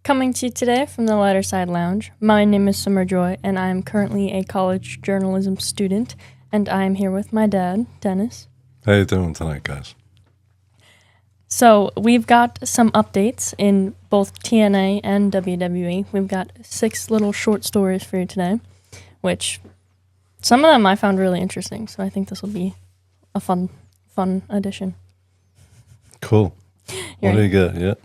Coming to you today from the Lighter Side Lounge, my name is Summer Joy, and I am currently a college journalism student, and I am here with my dad, Dennis. How you doing tonight, guys? So, we've got some updates in both TNA and WWE. We've got 6 little short stories for you today, which some of them I found really interesting, so I think this will be a fun addition. Cool. What do you got? Yeah.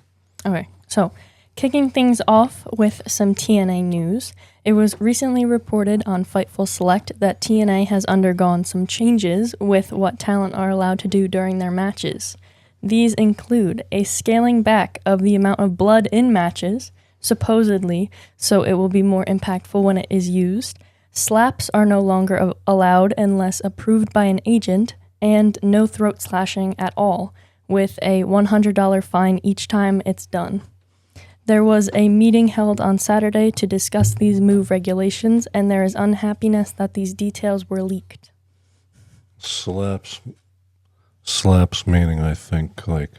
Okay, so kicking things off with some TNA news, it was recently reported on Fightful Select that TNA has undergone some changes with what talent are allowed to do during their matches. These include a scaling back of the amount of blood in matches, supposedly, so it will be more impactful when it is used. Slaps are no longer allowed unless approved by an agent, and no throat slashing at all, with a $100 fine each time it's done. There was a meeting held on Saturday to discuss these move regulations, and there is unhappiness that these details were leaked. Slaps meaning, I think, like...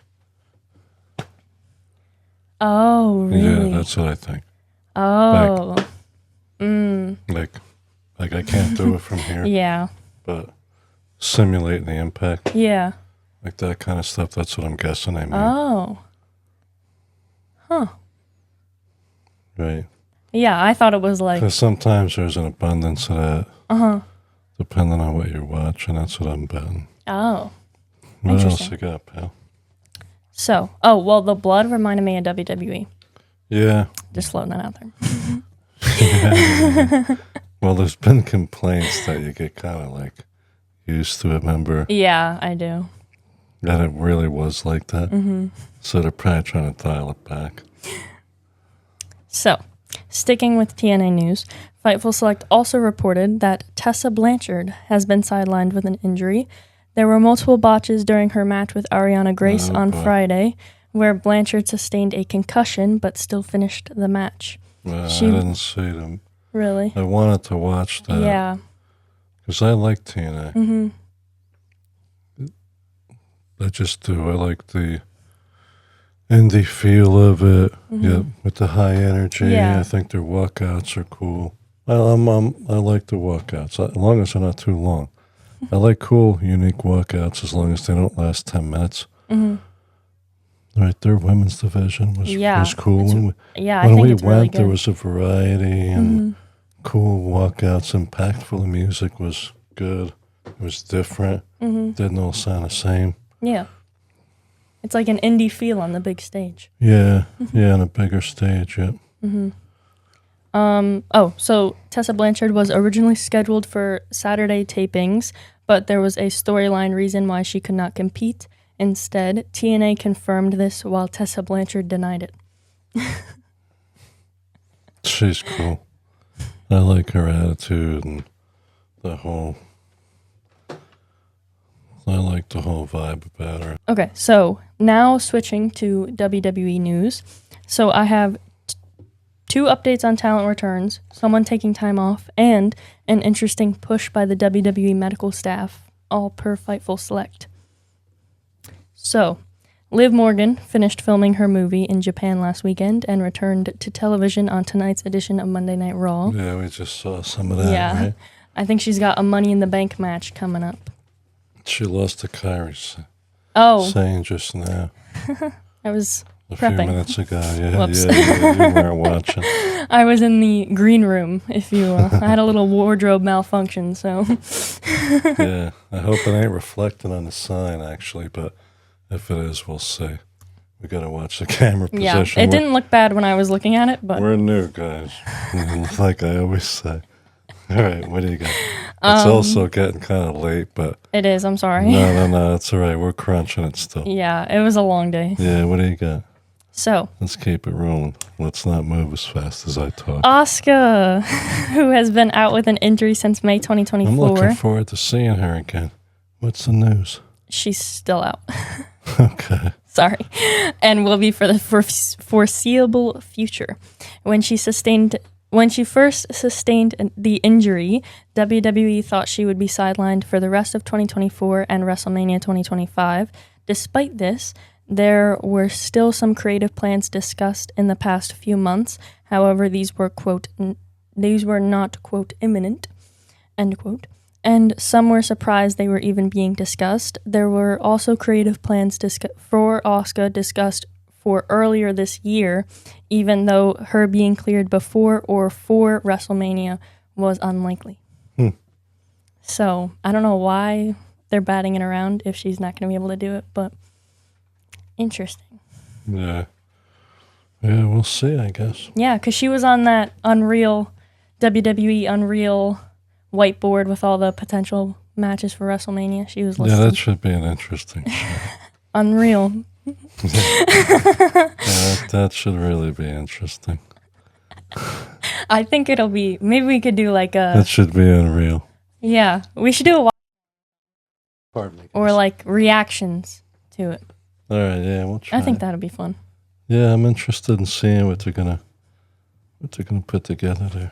Oh, really? Yeah, that's what I think. Oh. Like I can't do it from here. Yeah. But simulating the impact. Yeah. Like that kind of stuff, that's what I'm guessing I mean. Oh. Huh. Right. Yeah, I thought it was like... Because sometimes there's an abundance of that. Uh-huh. Depending on what you're watching, that's what I'm betting. Oh. What else you got, pal? So, the blood reminded me of WWE. Yeah. Just floating that out there. Yeah. Well, there's been complaints that you get kind of like used to it, remember? Yeah, I do. That it really was like that. Mm-hmm. So they're probably trying to dial it back. So, sticking with TNA news, Fightful Select also reported that Tessa Blanchard has been sidelined with an injury. There were multiple botches during her match with Ariana Grace on Friday, where Blanchard sustained a concussion but still finished the match. I didn't see them. Really? I wanted to watch that. Yeah. Because I like TNA. Mm-hmm. I just do. I like the indie feel of it. Mm-hmm. Yeah, with the high energy. Yeah. I think their walkouts are cool. I like the walkouts, as long as they're not too long. I like cool, unique walkouts as long as they don't last 10 minutes. Mm-hmm. Right, their women's division was cool. When we went, really good. There was a variety and cool walkouts. Impactful music was good. It was different. Mm-hmm. Didn't all sound the same. Yeah. It's like an indie feel on the big stage. Yeah, on a bigger stage, yeah. Mm-hmm. So Tessa Blanchard was originally scheduled for Saturday tapings, but there was a storyline reason why she could not compete. Instead, TNA confirmed this while Tessa Blanchard denied it. She's cool. I like her attitude and I like the whole vibe about her. Okay, so now switching to WWE news. So I have 2 updates on talent returns, someone taking time off, and an interesting push by the WWE medical staff, all per Fightful Select. So, Liv Morgan finished filming her movie in Japan last weekend and returned to television on tonight's edition of Monday Night Raw. Yeah, we just saw some of that, right? I think she's got a Money in the Bank match coming up. She lost to Kyrie. Oh. Saying just now. I was a prepping. few minutes ago. Yeah, Whoops. Yeah, you weren't watching. I was in the green room, if you will. I had a little wardrobe malfunction, so. Yeah, I hope it ain't reflecting on the sign, actually, but if it is, we'll see. We got to watch the camera position. Yeah, it didn't look bad when I was looking at it, but... We're new, guys, like I always say. All right, what do you got? It's also getting kind of late, but... It is, I'm sorry. No, it's all right. We're crunching it still. Yeah, it was a long day. Yeah, what do you got? So... Let's keep it rolling. Let's not move as fast as I talk. Asuka, who has been out with an injury since May 2024. I'm looking forward to seeing her again. What's the news? She's still out. Okay. Sorry. And will be for the foreseeable future. When she first sustained the injury, WWE thought she would be sidelined for the rest of 2024 and WrestleMania 2025. Despite this, There were still some creative plans discussed in the past few months. However, these were, quote, these were not, quote, imminent, end quote. And some were surprised they were even being discussed. There were also creative plans for Asuka discussed for earlier this year, even though her being cleared before or for WrestleMania was unlikely. So I don't know why they're batting it around if she's not going to be able to do it, but interesting. Yeah. Yeah, we'll see, I guess. Yeah, because she was on that WWE Unreal whiteboard with all the potential matches for WrestleMania. She was listed. Yeah, that should be an interesting show. Unreal. Yeah, that should really be interesting. I think it'll be, maybe we could do like a... That should be unreal. Yeah, we should do a... Pardon me. Or like reactions to it. All right, yeah, we'll try. I think that'll be fun. Yeah, I'm interested in seeing what they're gonna put together there.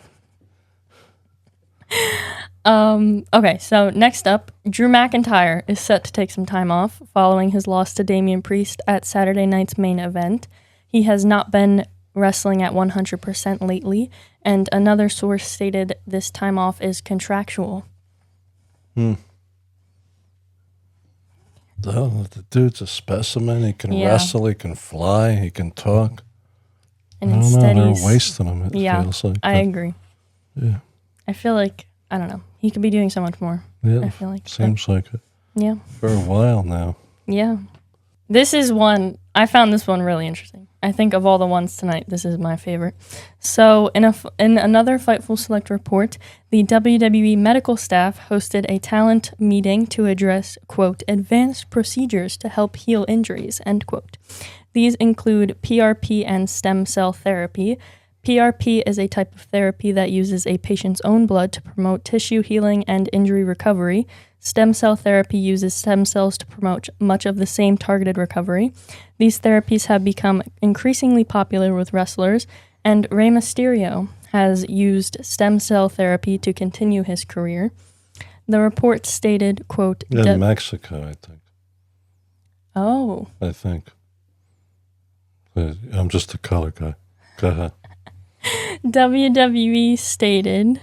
Okay, so next up, Drew McIntyre is set to take some time off following his loss to Damian Priest at Saturday night's main event. He has not been wrestling at 100% lately, and another source stated this time off is contractual. Oh, the dude's a specimen. He can wrestle, he can fly, he can talk. And I don't instead know, they're wasting him, it feels like. I agree. Yeah. I feel like, I don't know, he could be doing so much more. Yeah, I feel like. seems like it. Yeah. For a while now. Yeah. This is one, I found this one really interesting. I think of all the ones tonight, this is my favorite. So in another Fightful Select report, the WWE medical staff hosted a talent meeting to address, quote, advanced procedures to help heal injuries, end quote. These include PRP and stem cell therapy. PRP is a type of therapy that uses a patient's own blood to promote tissue healing and injury recovery. Stem cell therapy uses stem cells to promote much of the same targeted recovery. These therapies have become increasingly popular with wrestlers, and Rey Mysterio has used stem cell therapy to continue his career. The report stated, quote... In Mexico, I think. Oh. I think. I'm just a color guy. Go ahead. WWE stated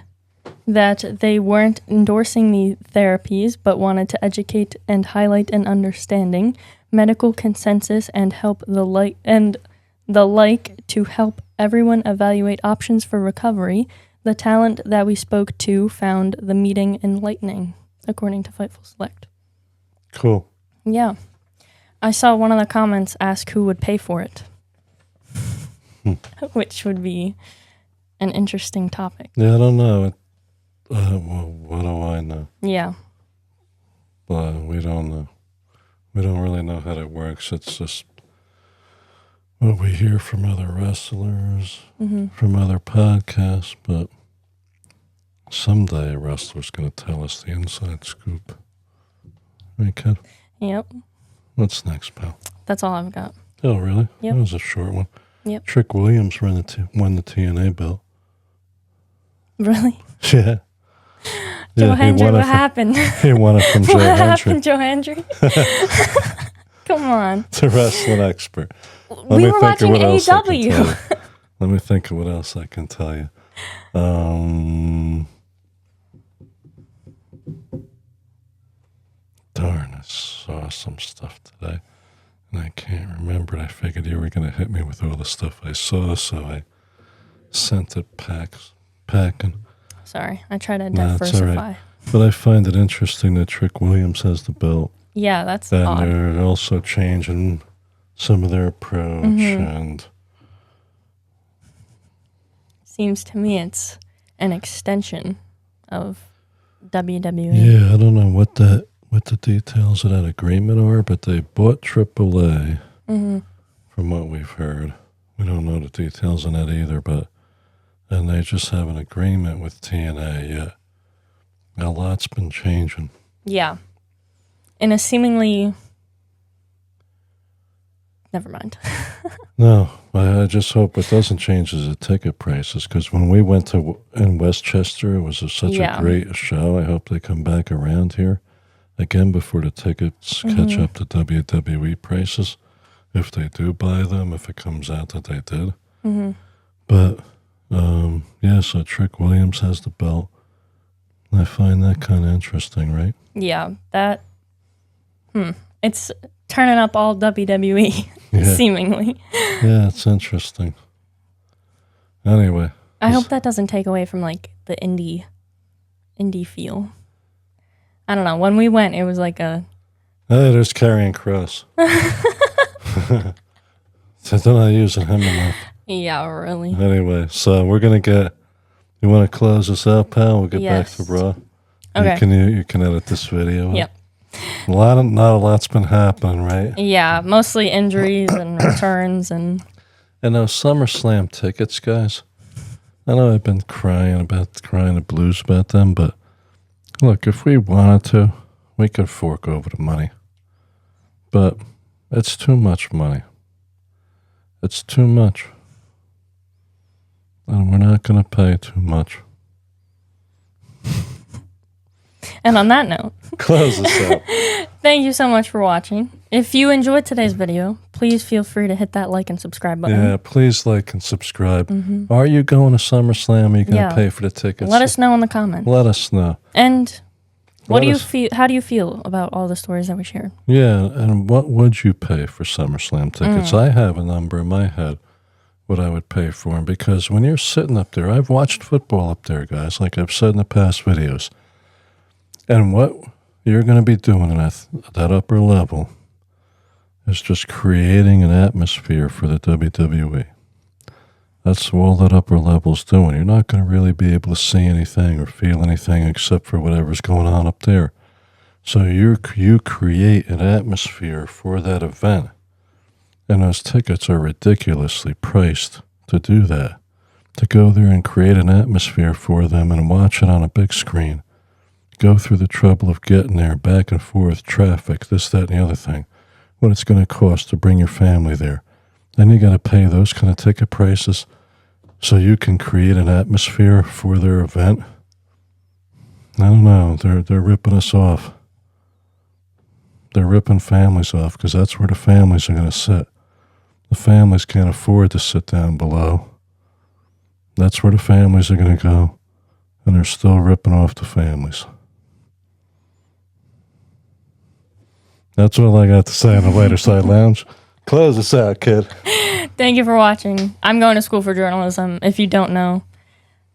that they weren't endorsing the therapies, but wanted to educate and highlight an understanding, medical consensus, and help the like to help everyone evaluate options for recovery. The talent that we spoke to found the meeting enlightening, according to Fightful Select. Cool. Yeah. I saw one of the comments ask who would pay for it, which would be an interesting topic. Yeah, I don't know. Well, what do I know? Yeah. But we don't know. We don't really know how that works. It's just what we hear from other wrestlers, from other podcasts, but someday a wrestler's going to tell us the inside scoop. Right, kid? Yep. What's next, pal? That's all I've got. Oh, really? Yep. That was a short one. Yep. Trick Williams won the TNA belt. Really? Yeah. Joe Hendry, what happened? He won it from Joe Hendry. What happened, Joe Hendry? Come on. The wrestling expert. We were watching AEW. Let me think of what else I can tell you. Darn, I saw some stuff today, and I can't remember it. I figured you were going to hit me with all the stuff I saw, so I sent it packing. Sorry, I try to diversify. It's all right. But I find it interesting that Trick Williams has the belt. Yeah, that's and odd. They're also changing some of their approach, and seems to me it's an extension of WWE. yeah, I don't know what the details of that agreement are, but they bought AAA. From what we've heard, we don't know the details on that either, and they just have an agreement with TNA. Yeah, a lot's been changing. Yeah, in a seemingly. Never mind. No, I just hope it doesn't change the ticket prices, because when we went in Westchester, it was such a great show. I hope they come back around here again before the tickets catch up to WWE prices. if they do buy them, if it comes out that they did. Mm-hmm. But, yeah, so Trick Williams has the belt. I find that kind of interesting, right? Yeah, that... It's turning up all WWE, seemingly. Yeah, it's interesting. Anyway. I hope that doesn't take away from, like, the indie feel. I don't know. When we went, it was like a... Hey, there's Karrion Kross. So they're not using him enough. Yeah, really. Anyway, so we're going to get... You want to close this out, pal? We'll get back to Raw. Okay. You can edit this video. Yep. Not a lot's been happening, right? Yeah, mostly injuries and returns and... And those SummerSlam tickets, guys. I know I've been crying the blues about them, but look, if we wanted to, we could fork over the money. But it's too much money. It's too much. And we're not going to pay too much. And on that note, close this out. Thank you so much for watching. If you enjoyed today's video, please feel free to hit that like and subscribe button. Yeah, please like and subscribe. Are you going to SummerSlam? Are you going to pay for the tickets? Let us know in the comments. Let us know. And what do you feel? How do you feel about all the stories that we shared? Yeah, and what would you pay for SummerSlam tickets? I have a number in my head what I would pay for them, because when you're sitting up there, I've watched football up there, guys, like I've said in the past videos. And what you're going to be doing at that upper level is just creating an atmosphere for the WWE. That's all that upper level's doing. You're not going to really be able to see anything or feel anything except for whatever's going on up there. So you create an atmosphere for that event. And those tickets are ridiculously priced to do that. To go there and create an atmosphere for them and watch it on a big screen. Go through the trouble of getting there, back and forth, traffic, this, that, and the other thing. What it's going to cost to bring your family there. Then you got to pay those kind of ticket prices so you can create an atmosphere for their event. I don't know. They're ripping us off. They're ripping families off because that's where the families are going to sit. The families can't afford to sit down below. That's where the families are going to go. And they're still ripping off the families. That's all I got to say on the Lighter Side Lounge. Close this out, kid. Thank you for watching. I'm going to school for journalism. If you don't know,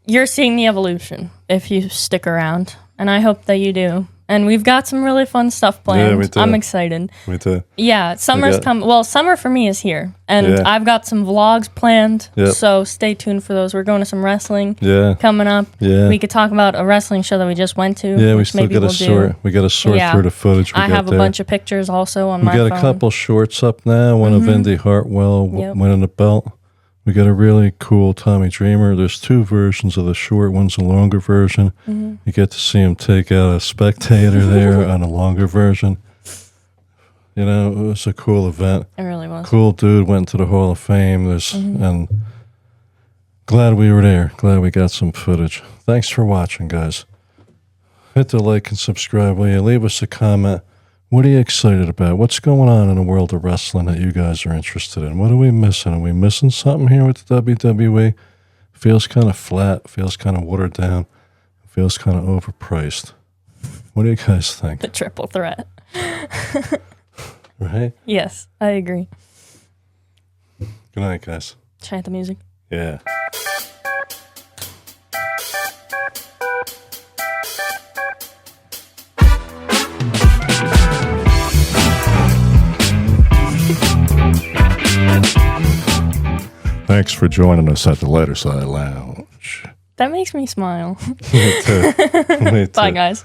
you're seeing the evolution if you stick around. And I hope that you do. And we've got some really fun stuff planned. Yeah, we do. I'm excited. We do. Yeah, summer's come. Well, summer for me is here. And I've got some vlogs planned. Yep. So stay tuned for those. We're going to some wrestling coming up. Yeah. We could talk about a wrestling show that we just went to. Yeah, we still got to sort. We got to sort through the footage. I have a bunch of pictures also on my phone. We got a couple shorts up now. One of Indy Hartwell winning the belt. We got a really cool Tommy Dreamer. There's two versions of the short. One's a longer version. You get to see him take out a spectator there on a longer version. You know, it was a cool event. It really was. Cool dude, went to the Hall of Fame. And glad we were there. Glad we got some footage. Thanks for watching, guys. Hit the like and subscribe. Will you leave us a comment? What are you excited about? What's going on in the world of wrestling that you guys are interested in? What are we missing? Are we missing something here with the WWE? Feels kind of flat. Feels kind of watered down. Feels kind of overpriced. What do you guys think? The triple threat. Right? Yes, I agree. Good night, guys. Chant the music. Yeah. Thanks for joining us at the Lighter Side Lounge. That makes me smile. Me too. Me too. Bye, guys.